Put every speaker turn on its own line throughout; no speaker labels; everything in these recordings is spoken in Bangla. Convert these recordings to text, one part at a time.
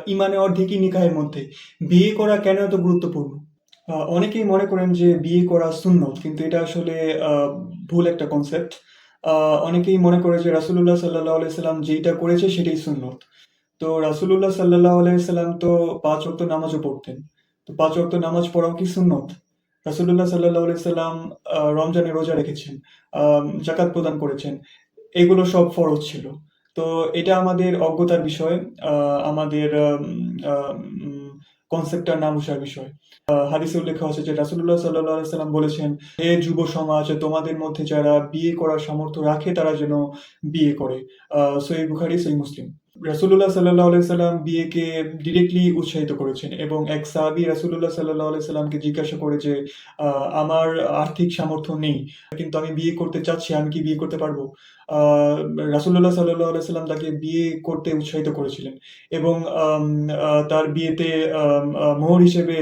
ইমানে অর্ধেকই নিকাহের মধ্যে। বিয়ে করা কেন এত গুরুত্বপূর্ণ? অনেকেই মনে করেন যে বিয়ে করা সুন্নত, কিন্তু এটা আসলে আ ভুল একটা কনসেপ্ট। আ অনেকেই মনে করে যে রাসূলুল্লাহ সাল্লাল্লাহু আলাইহি সাল্লাম যেইটা করেছে সেটাই সুন্নত। তো রাসূলুল্লাহ সাল্লাল্লাহু আলাইহি সাল্লাম তো ৫ ওয়াক্ত নামাজও পড়তেন। তো ৫ ওয়াক্ত নামাজ পড়াও কি সুন্নত? রাসূলুল্লাহ সাল্লাল্লাহু আলাইহি সাল্লাম রমজানে রোজা রেখেছেন, যাকাত প্রদান করেছেন। এগুলো সব ফরজ ছিল। তো এটা আমাদের অজ্ঞতার বিষয়, আমাদের কনসেপ্টটা না বুঝার বিষয়। হাদিসে উল্লেখ আছে যে রাসূলুল্লাহ সাল্লাল্লাহু আলাইহি সাল্লাম বলেছেন, "হে যুব সমাজ, তোমাদের মধ্যে যারা বিয়ে করার সামর্থ্য রাখে তারা যেন বিয়ে করে।" সহিহ বুখারী, সহিহ মুসলিম। রাসূলুল্লাহ সাল্লাল্লাহু আলাইহি সাল্লাম বিয়েকে ডিরেক্টলি উৎসাহিত করেছেন এবং এক সাহাবী রাসূলুল্লাহ সাল্লাল্লাহু আলাইহি সাল্লামকে জিজ্ঞাসা করে যে, "আমার আর্থিক সামর্থ্য নেই, কিন্তু আমি বিয়ে করতে চাচ্ছি, আমি কি বিয়ে করতে পারবো?" আ রাসূলুল্লাহ সাল্লাল্লাহু আলাইহি সাল্লাম তাকে বিয়ে করতে উৎসাহিত করেছিলেন এবং তার বিয়েতে মোহর হিসেবে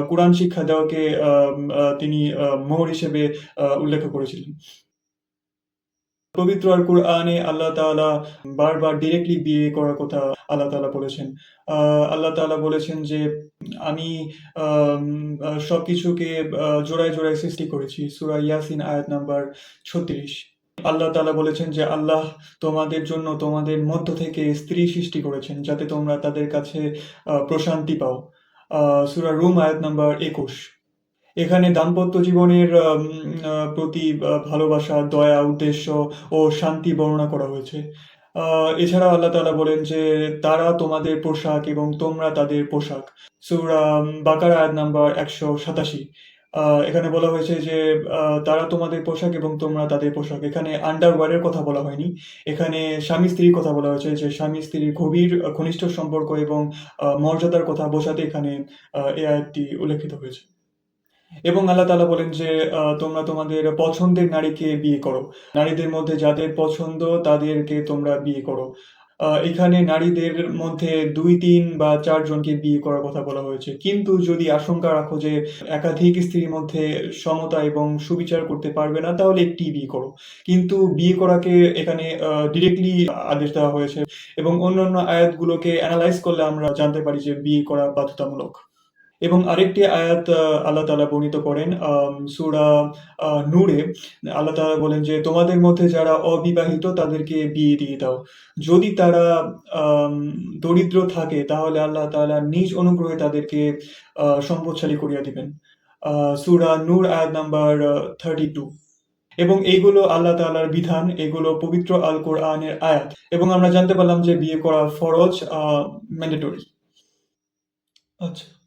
কুরআন শিক্ষা দেওয়াকে তিনি মোহর হিসেবে উল্লেখ করেছিলেন। পবিত্র আল কুরআনে আল্লাহ তাআলা বারবার ডিরেক্টলি বিয়ে করার কথা আল্লাহ তাআলা বলেছেন। আ আল্লাহ তাআলা বলেছেন যে, "আমি আম সবকিছুকে জোড়ায়, জোড়ায় সৃষ্টি করেছি।" সূরা ইয়াসিন আয়াত নাম্বার ৩৬। আল্লাহ তাআলা বলেছেন যে, "আল্লাহ তোমাদের জন্য তোমাদের মধ্য থেকে স্ত্রী সৃষ্টি করেছেন, যাতে তোমরা তাদের কাছে প্রশান্তি পাও।" আ সূরা রুম আয়াত নাম্বার ২১। এখানে দাম্পত্য জীবনের প্রতি ভালোবাসা, দয়া, উদ্দেশ্য ও শান্তি বর্ণনা করা হয়েছে। আ এছাড়াও আল্লাহ তাআলা বলেন যে, "তারা তোমাদের পোশাক এবং তোমরা তাদের পোশাক।" সূরা বাকারা আয়াত নাম্বার ১৮৭। এখানে বলা হয়েছে যে, আ "তারা তোমাদের পোশাক এবং তোমরা তাদের পোশাক।" এখানে আন্ডারওয়্যার এর কথা বলা হয়নি। এখানে স্বামী-স্ত্রীর কথা বলা হয়েছে যে, স্বামী-স্ত্রীর গভীর ঘনিষ্ঠ সম্পর্ক এবং মর্যাদার কথা বোঝাতে এখানে এই আয়াতটি উল্লেখিত হয়েছে। এবং আল্লাহ তাআলা বলেন যে, তোমরা তোমাদের পছন্দের নারীকে বিয়ে করো। নারীদের মধ্যে যাদের পছন্দ তাদেরকে তোমরা বিয়ে করো। এখানে নারীদের মধ্যে ২, ৩ বা ৪ জনকে বিয়ে করার কথা বলা হয়েছে। কিন্তু যদি আশঙ্কা রাখো যে একাধিক স্ত্রীর মধ্যে সমতা এবং সুবিচার করতে পারবে না, তাহলে একটিই বিয়ে করো। কিন্তু বিয়ে করাকে এখানে ডিরেক্টলি আদেশ দেওয়া হয়েছে এবং অন্যান্য আয়াতগুলোকে এনালাইজ করলে আমরা জানতে পারি যে বিয়ে করা বাধ্যতামূলক। এবং আরেকটি আয়াত আল্লাহ তাআলা বর্ণিত করেন সূরা নূরে আল্লাহ তাআলা বলেন যে, "তোমাদের মধ্যে যারা অবিবাহিত তাদেরকে বিয়ে দিয়ে দাও। যদি তারা আম দরিদ্র থাকে তাহলে আল্লাহ তাআলা নিজ অনুগ্রহে তাদেরকে সম্পদশালী করিয়া দিবেন।" আ সূরা নূর আয়াত নাম্বার 32। এবং এইগুলো আল্লাহ তাআলার বিধান, এগুলো পবিত্র আল কোরআনের আয়াত এবং আমরা জানতে পারলাম যে বিয়ে করা ফরজ, ম্যান্ডেটরি। আচ্ছা।